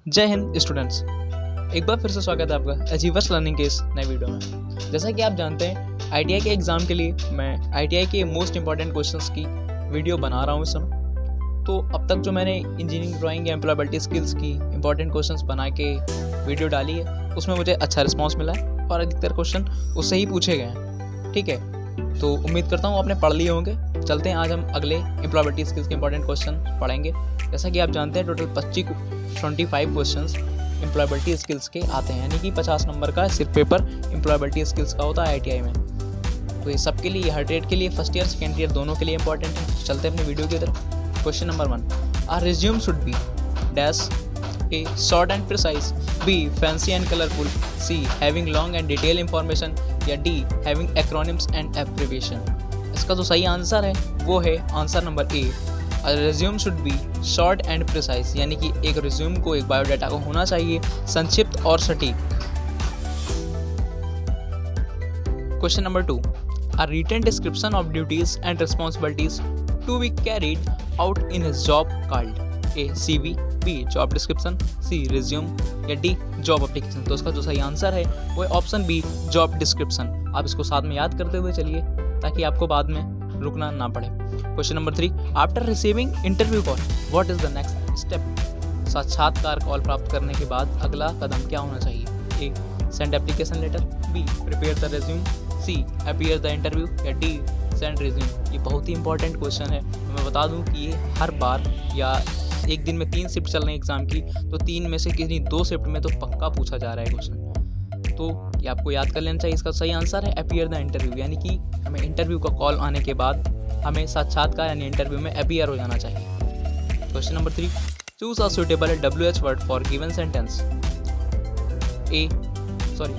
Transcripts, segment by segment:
जय हिंद स्टूडेंट्स, एक बार फिर से स्वागत है आपका अचीवर्स लर्निंग के इस नए वीडियो में। जैसा कि आप जानते हैं, आईटीआई के एग्ज़ाम के लिए मैं आईटीआई के मोस्ट इंपॉर्टेंट क्वेश्चंस की वीडियो बना रहा हूँ इस समय। तो अब तक जो मैंने इंजीनियरिंग ड्राइंग या एम्प्लॉयबिलिटी स्किल्स की इंपॉर्टेंट क्वेश्चंस बना के वीडियो डाली है, उसमें मुझे अच्छा रिस्पॉन्स मिला है और अधिकतर क्वेश्चन उससे ही पूछे गए हैं। ठीक है, तो उम्मीद करता हूँ आपने पढ़ लिए होंगे। चलते हैं, आज हम अगले एम्प्लॉयबिलिटी स्किल्स के इंपॉर्टेंट क्वेश्चन पढ़ेंगे। जैसा कि आप जानते हैं, टोटल 25 क्वेश्चंस एम्प्लॉयबिलिटी स्किल्स के आते हैं, यानी कि 50 नंबर का सिर्फ पेपर एम्प्लॉयबिलिटी स्किल्स का होता है आईटीआई में। तो ये सबके लिए, हर ट्रेड के लिए, फर्स्ट ईयर सेकेंड ईयर दोनों के लिए इंपॉर्टेंट है। चलते हैं अपनी वीडियो की तरफ। Question number 1, our resume should be dash A short and precise, B fancy and colourful, C having long and detail information, या D having acronyms and abbreviation. इसका जो सही आंसर है वो है answer number A, resume should be short and precise, यानी कि एक रिज्यूम को, एक बायोडाटा को होना चाहिए संक्षिप्त और सटीक। Question number 2, a written description of duties and responsibilities to be carried out in his job called A CV, B job description, C resume, या D job application। तो इसका जो सही आंसर है वो है ऑप्शन बी जॉब डिस्क्रिप्शन। आप इसको साथ में याद करते हुए चलिए ताकि आपको बाद में रुकना ना पड़े। Question number 3, after receiving interview call what is the next step. साक्षात्कार कॉल प्राप्त करने के बाद अगला कदम क्या होना चाहिए। A send application letter, B prepare the resume, C appear the interview, या डी सेंड रिज्यूम। ये बहुत ही इंपॉर्टेंट क्वेश्चन है। मैं बता दूं कि ये हर बार, या एक दिन में 3 शिफ्ट चल रहे हैं एग्जाम की, तो 3 में से किसी 2 शिफ्ट में तो पक्का पूछा जा रहा है क्वेश्चन। तो ये आपको याद कर लेना चाहिए। इसका सही आंसर है अपीयर द इंटरव्यू, यानी कि हमें इंटरव्यू का कॉल आने के बाद हमें साक्षात्कार यानी इंटरव्यू में अपीयर हो जाना चाहिए। Question number 3, choose a suitable WH word for given sentence.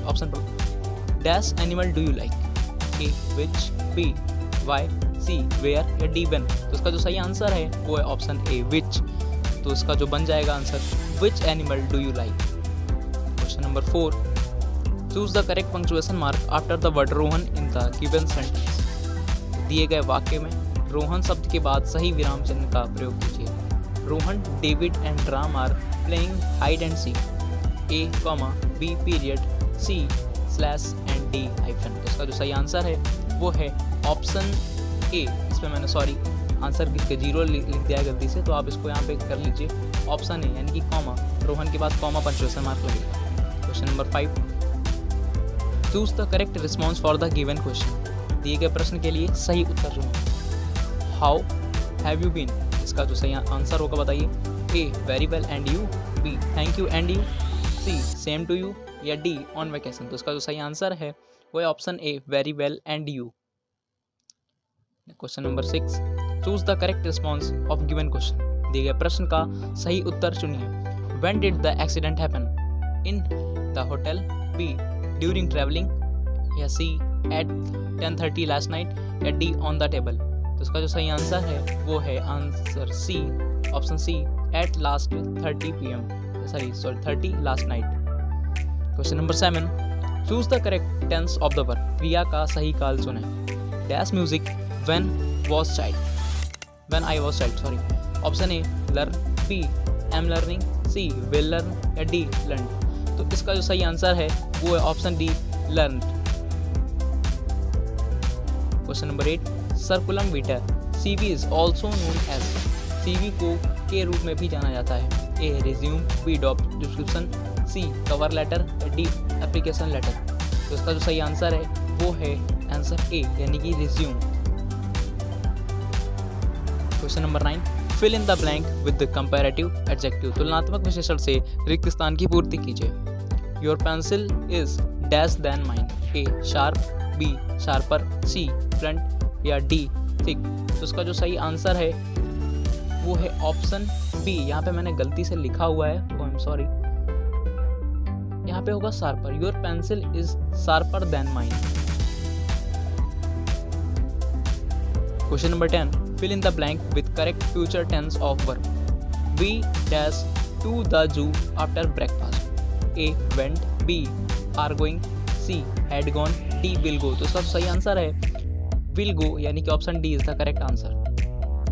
Option पर dash animal do you like, A which, B why, C where, या डी व्हेन। तो इसका जो सही आंसर है वो है ऑप्शन ए विच। तो इसका जो बन जाएगा answer which animal do you like. Question number 4, choose the correct punctuation mark after the word Rohan in the given sentence. दिए गए वाक्य में रोहन शब्द के बाद सही विराम चिन्ह का प्रयोग कीजिए। Rohan, David and Ram are playing hide and seek, A comma B period, C slash and D hyphen. तो इसका जो सही आंसर है वो है ऑप्शन ए। इसमें मैंने आंसर के 0 लिख दिया है गलती से, तो आप इसको यहाँ पे कर लीजिए ऑप्शन ए, यानी कि कॉमा, रोहन के बाद कॉमा पंक्चुएशन मार्क लगेगा। Question number 5, choose the correct response for the given question. दिए गए प्रश्न के लिए सही उत्तर चुनें। हाउ हैव यू बीन, इसका जो सही आंसर होगा बताइए। A very well and you, B thank you and you, C same to you, या डी ऑन वेकेशन। तो इसका जो सही आंसर है वो है option A very well and you. Question number 6, choose the correct response of given question. दिए गए प्रश्न का सही उत्तर चुनिए। When did the accident happen, in the hotel, B during travelling, या सी एट 10:30 लास्ट नाइट, या डी ऑन द टेबल। तो इसका जो सही आंसर है वो है answer C, option C at last 30 last night. Question number 7, choose the correct tense of the verb. क्रिया का सही काल चुनें। Dash music when I was child, option A learn, B am learning, C will learn, या D learn. तो इसका जो सही आंसर है वो है option D learn. Question number 8, सर्कुलम विटर, CV is also known as. CV को के रूप में भी जाना जाता है। A resume, B job description, C cover letter, या डी एप्लीकेशन लेटर। तो इसका जो सही आंसर है वो है आंसर ए, यानी कि resume. Question number 9, fill in the blank with the comparative adjective. तुलनात्मक विशेषण से रिक्त स्थान की पूर्ति कीजिए। Your pencil is dash than mine, A sharp, B sharper, C front, या डी थिक। तो इसका जो सही आंसर है वो है ऑप्शन बी। यहाँ पे मैंने गलती से लिखा हुआ है, तो आई एम सॉरी, यहाँ पे होगा sharper. Your pencil is sharper then mine. Question number 10, fill in the blank with correct future tense of verb. B dash to the zoo after breakfast, A went, B are going, C had gone, D will go। तो इसका सही answer है will go, यानी कि option D is the correct answer.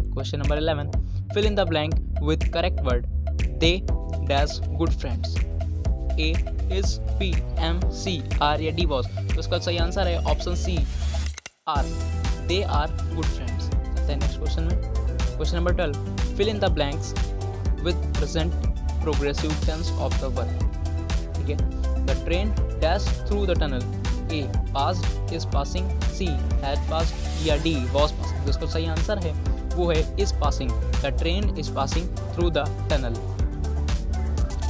Question number 11, fill in the blank with correct word। They dash good friends. A is B am C are या D was, तो इसका सही आंसर है option C are, they are good friends. चलते हैं next question में। Question number 12, fill in the blanks with present progressive tense of the verb. ठीक है, the train dash through the tunnel, A passed, is passing, C had passed या D was passing. तो इसका सही answer है वो है is passing, the train is passing through the tunnel.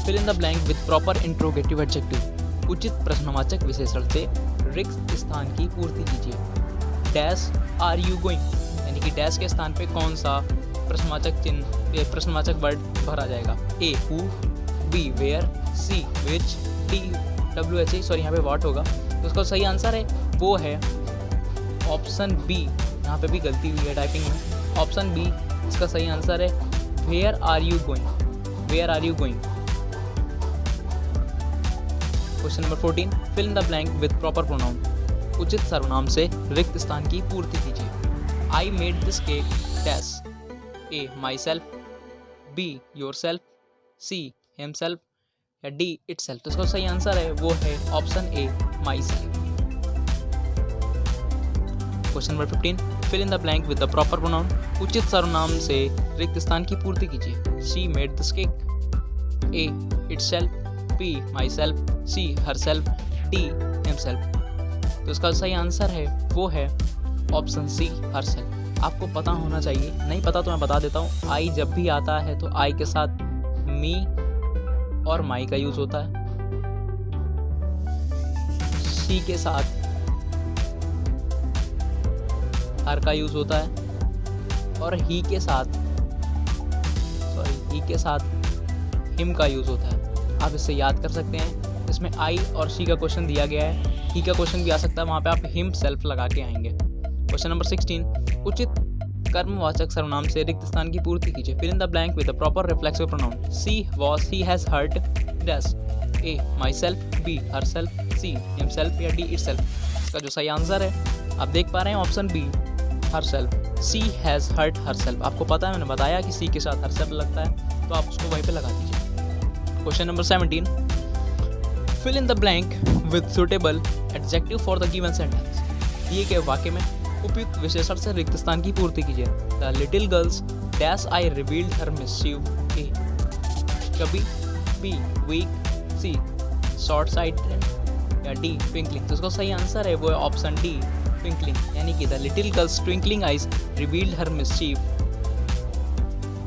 Fill in the blank with proper interrogative adjective, उचित प्रश्नवाचक विशेषण से रिक्त स्थान की पूर्ति कीजिए। डैश आर यू गोइंग, यानी कि डैश के स्थान पे कौन सा प्रश्नवाचक चिन्ह, प्रश्नवाचक वर्ड भरा जाएगा। A who, B where, C which, D W H, sorry यहाँ पे व्हाट होगा। तो उसका सही आंसर है वो है ऑप्शन बी। यहाँ पे भी गलती हुई है टाइपिंग में। ऑप्शन बी इसका सही आंसर है where are you going, where are you going. Question number 14, fill in the blank with proper pronoun, उचित सर्वनाम से रिक्त स्थान की पूर्ति कीजिए। I made this cake dash, A myself, B yourself, C himself या डी इटसेल्फ। तो इसका सही आंसर है वो है option A myself. Question number 15, fill in the blank with the proper pronoun, उचित सर्वनाम से रिक्त स्थान की पूर्ति कीजिए। She made this cake, A itself, B myself, C herself, D himself. तो इसका सही आंसर है वो है ऑप्शन सी हर सेल्फ। आपको पता होना चाहिए, नहीं पता तो मैं बता देता हूँ। आई जब भी आता है तो आई के साथ मी और माई का यूज होता है, सी के साथ हर का यूज होता है और ही के साथ हिम का यूज होता है। आप इससे याद कर सकते हैं। इसमें आई और शी का क्वेश्चन दिया गया है, ही का क्वेश्चन भी आ सकता है, वहाँ पे आप हिम सेल्फ लगा के आएंगे। क्वेश्चन नंबर 16, उचित कर्मवाचक सर्वनाम से रिक्त स्थान की पूर्ति कीजिए। Fill in the blank with the proper reflexive pronoun. She was, he has heard dash, A myself, B herself, C himself या डी इटसेल्फ। इसका जो सही आंसर है आप देख पा रहे हैं option B herself, she has hurt herself. आपको पता है, मैंने बताया कि सी के साथ हर सेल्फ लगता है, तो आप उसको वहीं पे लगा दीजिए। Question number 17, fill in the blank with suitable adjective for the given sentence. दिए गए वाक्य में उपयुक्त विशेषण से रिक्त स्थान की पूर्ति कीजिए। The little girls dash eyes revealed her mischief, A कभी, B weak, C short sighted या डी ट्विंकलिंग। तो इसका सही आंसर है वो है ऑप्शन डी ट्विंकलिंग, यानी कि the little girls twinkling eyes revealed her mischief.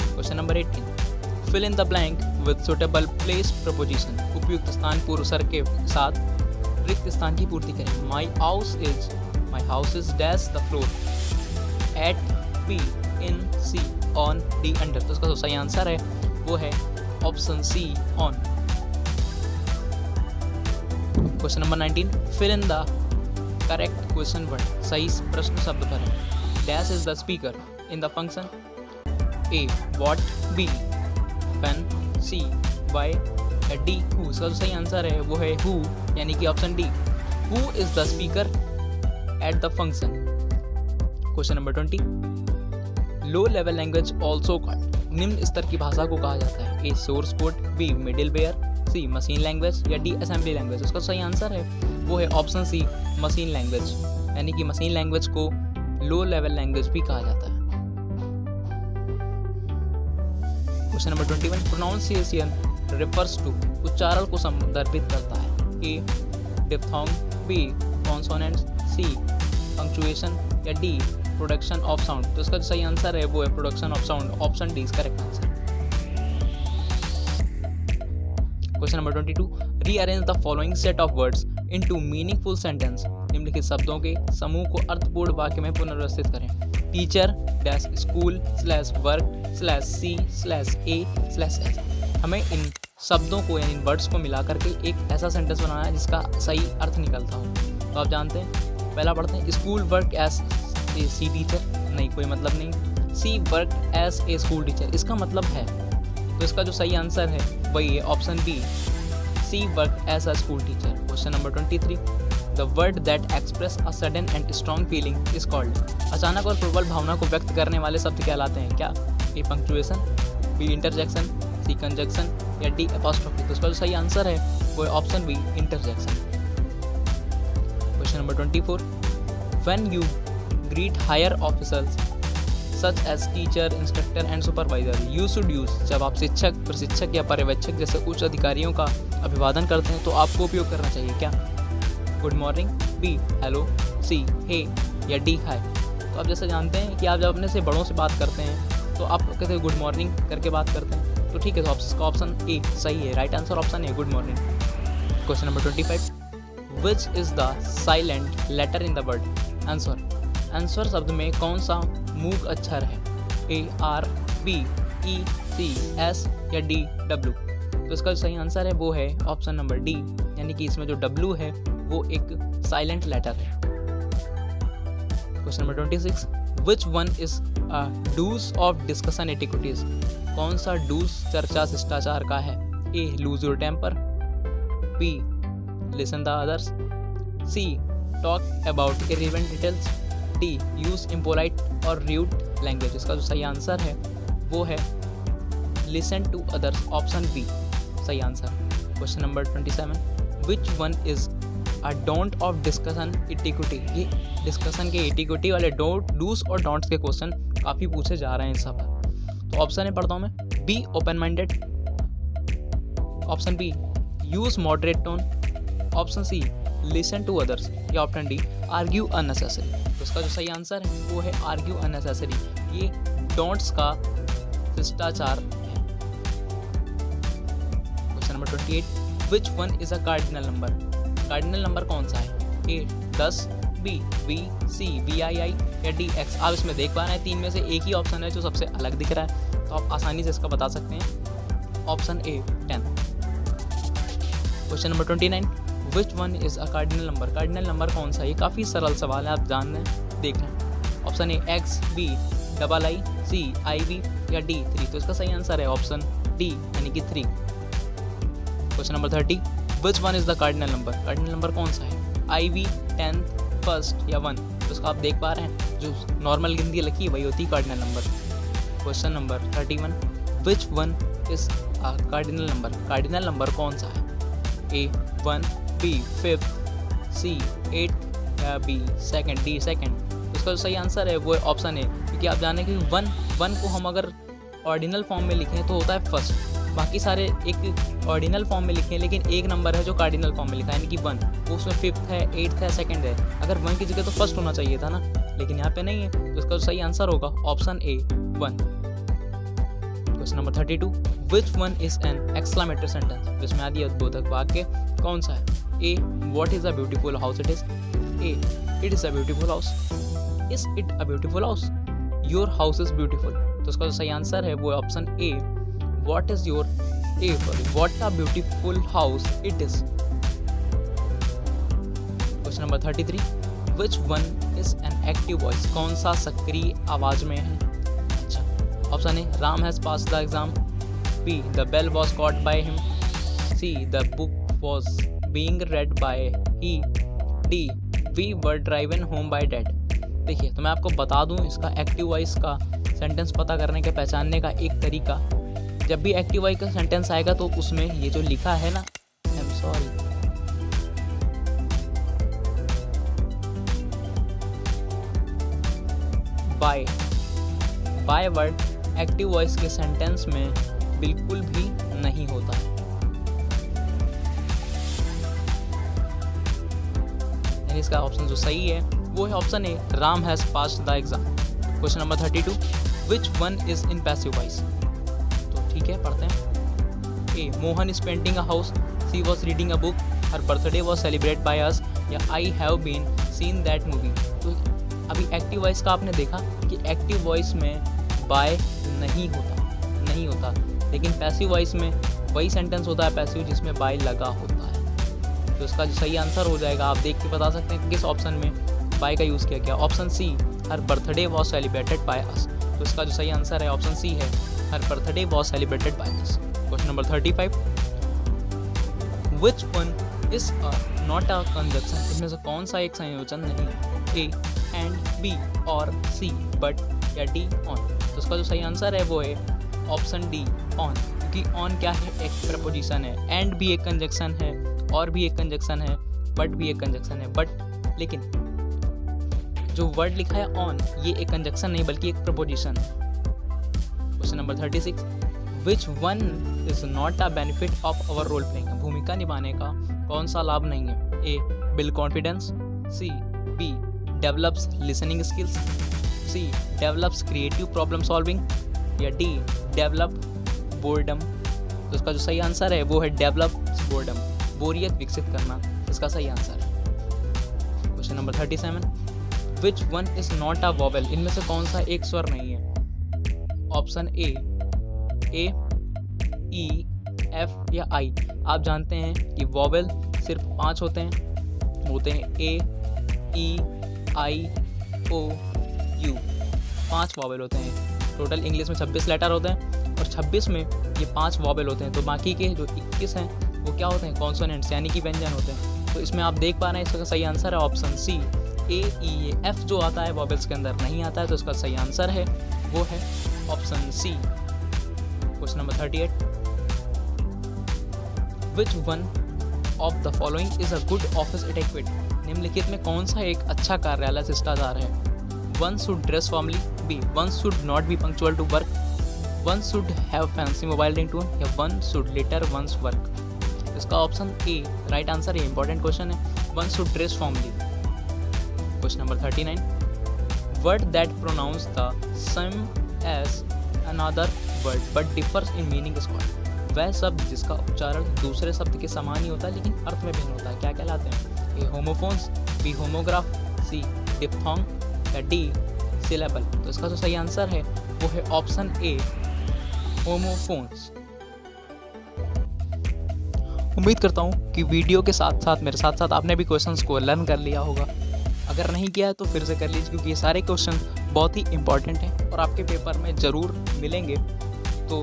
Question number 18, fill in the blank with suitable place preposition. उपयुक्त स्थान पूर्व सर के साथ रिक्त स्थान की पूर्ति करें। My house is dash the floor, at, B, in, C, on, D under. तो इसका सही आंसर है वो है option C on. Question number 19, fill in the correct question word. सही प्रश्न शब्द भरें। Dash is the speaker in the function, A what, B when, C why या डी हु। इसका सही आंसर है वो है हु, यानी कि option D who is the speaker at the function. Question number 20, low level language also called. निम्न स्तर की भाषा को कहा जाता है। A source code, B middleware, C machine language या डी असेंबली लैंग्वेज। उसका सही आंसर है वो है ऑप्शन सी मशीन लैंग्वेज, यानी कि मशीन लैंग्वेज को लो लेवल लैंग्वेज भी कहा जाता है। Question number 21, pronunciation refers to. उच्चारण को संदर्भित करता है। A diphthong, B consonants, C punctuation या डी प्रोडक्शन ऑफ साउंड। तो इसका जो सही आंसर है वो है production of sound, option D is correct answer. Question number 22, rearrange the following set of words into meaningful sentence. निम्नलिखित शब्दों के समूह को अर्थपूर्ण वाक्य में पुनर्व्यवस्थित करें। Teacher dash school slash work slash C slash A slash H. हमें इन शब्दों को यानी इन वर्ड्स को मिला करके एक ऐसा सेंटेंस बनाना है जिसका सही अर्थ निकलता हो। तो आप जानते हैं, पहला पढ़ते हैं, school work as a she teacher. नहीं, कोई मतलब नहीं। She work as a school teacher, इसका मतलब है, तो इसका जो सही आंसर है वही है option B, C work as a school teacher. Question number 23, the word that express a sudden and strong feeling is called. अचानक और प्रबल भावना को व्यक्त करने वाले शब्द कहलाते हैं क्या? A punctuation, B interjection, C conjunction या डी एपोस्ट्रोफी। तो उसका जो सही आंसर है वो है option B interjection. Question number 24, when you greet higher officers such as teacher, instructor and supervisor you should use. जब आप शिक्षक, प्रशिक्षक या पर्यवेक्षक जैसे उच्च अधिकारियों का अभिवादन करते हैं तो आपको उपयोग करना चाहिए क्या? गुड मॉर्निंग, बी हेलो, सी हे या डी हाय। तो आप जैसे जानते हैं कि आप जब अपने से बड़ों से बात करते हैं तो आप कहते हैं गुड मॉर्निंग करके बात करते हैं, तो ठीक है, तो आपका ऑप्शन ए सही है। Right answer option A good morning. Question number 25, which is the silent letter in the word answer. Answer शब्द में कौन सा मूक अक्षर है? A R, B E, C S या डी डब्ल्यू। तो इसका जो सही आंसर है वो है ऑप्शन नंबर डी, यानी कि इसमें जो डब्ल्यू है वो एक साइलेंट लेटर है। Question number 26, which one is do's of discussion etiquettes. कौन सा डूज चर्चा शिष्टाचार का है? A lose your temper, B listen the others, C talk about irrelevant details, D use impolite और रूड लैंग्वेज। इसका जो सही आंसर है वो है listen to others, option B सही answer. Question number 27, which one is a don't of discussion etiquette. ये discussion के एटिक्विटी वाले डूज और डोंट्स के क्वेश्चन काफ़ी पूछे जा रहे हैं इस सफर। तो ऑप्शन है पढ़ता हूँ मैं, B open minded, option B use moderate tone, option C listen to others या ऑप्शन डी आर्ग्यू अननेसेसरी। तो इसका जो सही आंसर है वो है आर्ग्यू अननेसेसरी। ये डोंट्स का शिष्टाचार है। Question number 28, which one is a cardinal number. Cardinal number कौन सा है? ए 10, बी वी, सी वी आई आई या डी एक्स। आप इसमें देख पा रहे हैं तीन में से एक ही ऑप्शन है जो सबसे अलग दिख रहा है, तो आप आसानी से इसका बता सकते हैं, option A 10। Question number 29, which one is a cardinal number. Cardinal number कौन सा है? ये काफ़ी सरल सवाल है, आप जान रहे हैं, देख रहे हैं। Option A X, B double I, C I V या डी 3। तो इसका सही आंसर है ऑप्शन डी यानी कि 3। Question number 30, which one is the cardinal number. Cardinal number कौन सा है? आई वी, 10th, फर्स्ट या 1। तो इसका आप देख पा रहे हैं जो नॉर्मल गिनती लिखी है वही होती है cardinal number. Question number 31, which one is a cardinal number. Cardinal number कौन सा है? ए 1, बी 5th, सी 8 या बी 2nd, डी 2nd। इसका जो सही आंसर है वो है ऑप्शन ए, क्योंकि आप जाने कि वन को हम अगर ऑर्डिनल फॉर्म में लिखें तो होता है फर्स्ट, बाकी सारे एक ऑर्डिनल फॉर्म में लिखे हैं, लेकिन एक नंबर है जो कार्डिनल फॉर्म में लिखा है यानी कि 1, वो उसमें 5th है, 8th है, 2nd है। अगर 1 की जगह तो फर्स्ट होना चाहिए था ना, लेकिन यहाँ पे नहीं है, तो इसका जो सही आंसर होगा option A 1। Question number 32, which one is an exclamatory sentence. जिसमें आदि उद्बोधक वाक्य कौन सा है? A what is a beautiful house it is, A it is a beautiful house, is it a beautiful house, your house is beautiful. तो इसका जो सही आंसर है वो है option A what is your what a beautiful house it is. Question number 33, which one is an active voice. कौन सा सक्रिय आवाज में है? अच्छा, option A Ram has passed the exam, B the bell was caught by him, C the book was being read by he, D we were driven home by dad. देखिए, तो मैं आपको बता दूं इसका एक्टिव वॉइस का सेंटेंस पता करने के पहचानने का एक तरीका, जब भी एक्टिव वॉइस का सेंटेंस आएगा तो उसमें ये जो लिखा है ना, I am sorry, by word active voice के सेंटेंस में बिल्कुल भी नहीं होता है। यानी इसका ऑप्शन जो सही है वो है option A Ram has passed the exam. Question number 32, which one is in passive voice. तो ठीक है, पढ़ते हैं। A Mohan is painting a house, C was reading a book, her birthday was celebrate by us, या I have been seen that movie. तो अभी active voice का आपने देखा कि एक्टिव वॉइस में बाय नहीं होता, लेकिन पैसिव वॉइस में वही सेंटेंस होता है पैसिव जिसमें बाय लगा होता है। तो इसका जो सही आंसर हो जाएगा, आप देख के बता सकते हैं कि किस ऑप्शन में बाय का यूज़ किया गया। Option C her birthday was celebrated by us. तो इसका जो सही आंसर है ऑप्शन सी है her birthday was celebrated by us. Question number 35, which one is not a conjunction. इसमें से कौन सा एक संयोजन नहीं है? ए एंड, बी और, सी बट या डी ऑन। तो इसका जो सही आंसर है वो है ऑप्शन डी ऑन, क्योंकि क्योंकि ऑन क्या है, एक प्रपोजिशन है, एंड भी एक कंजक्शन है, और भी एक कंजक्शन है, बट भी एक कंजक्शन है। बट लेकिन जो वर्ड लिखा है ऑन, ये एक कंजक्शन नहीं बल्कि एक प्रपोजिशन है। Question number 36, which one is not a benefit of our role playing. भूमिका निभाने का कौन सा लाभ नहीं है? A build confidence, C B develops listening skills, C develops creative problem solving, या डी डेवलप बोर्डम। तो इसका जो सही आंसर है वो है डेवलप्स बोर्डम, बोरियत विकसित करना इसका सही आंसर है। Question number 37, which one is not a vowel. इनमें से कौन सा एक स्वर नहीं है? ऑप्शन ए ई एफ या आई। आप जानते हैं कि वॉवेल सिर्फ 5 होते हैं ए ई आई ओ यू। 5 वॉवेल होते हैं। टोटल इंग्लिश में 26 लेटर होते हैं और 26 में ये 5 वॉवेल होते हैं। तो बाकी के जो 21 हैं वो क्या होते हैं? कॉन्सोनेंट्स यानी कि व्यंजन होते हैं। तो इसमें आप देख पा रहे हैं इसका सही आंसर है ऑप्शन सी, ए ई एफ जो आता है वॉवेल्स के अंदर नहीं आता है। तो इसका सही आंसर है वो है option C. Question number 38, which one of the following is a good office etiquette. निम्नलिखित में कौन सा एक अच्छा कार्यालय शिष्टाचार है? One should dress formally, B one should not be punctual to work, one should have fancy mobile ringtone, या one should litter one's work. इसका ऑप्शन ए राइट आंसर है। इंपॉर्टेंट क्वेश्चन है, one should dress formally. Question number 39, word that pronounce the same as another word but differs in meaning is called. वह शब्द जिसका उच्चारण दूसरे शब्द के समान ही होता है लेकिन अर्थ में भिन्न होता है, क्या कहलाते हैं? ए होमोफोन्स, बी होमोग्राफ, सी डिप्थोंग, या डी सिलेबल। तो इसका जो सही आंसर है वो है ऑप्शन ए होमोफोन्स। उम्मीद करता हूँ कि वीडियो के साथ साथ मेरे साथ साथ आपने भी क्वेश्चंस को लर्न कर लिया होगा। अगर नहीं किया है तो फिर से कर लीजिए क्योंकि ये सारे क्वेश्चन बहुत ही इंपॉर्टेंट हैं और आपके पेपर में ज़रूर मिलेंगे। तो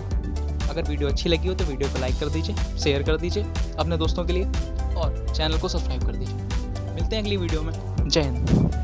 अगर वीडियो अच्छी लगी हो तो वीडियो को लाइक कर दीजिए, शेयर कर दीजिए अपने दोस्तों के लिए और चैनल को सब्सक्राइब कर दीजिए। मिलते हैं अगली वीडियो में। जय हिंद।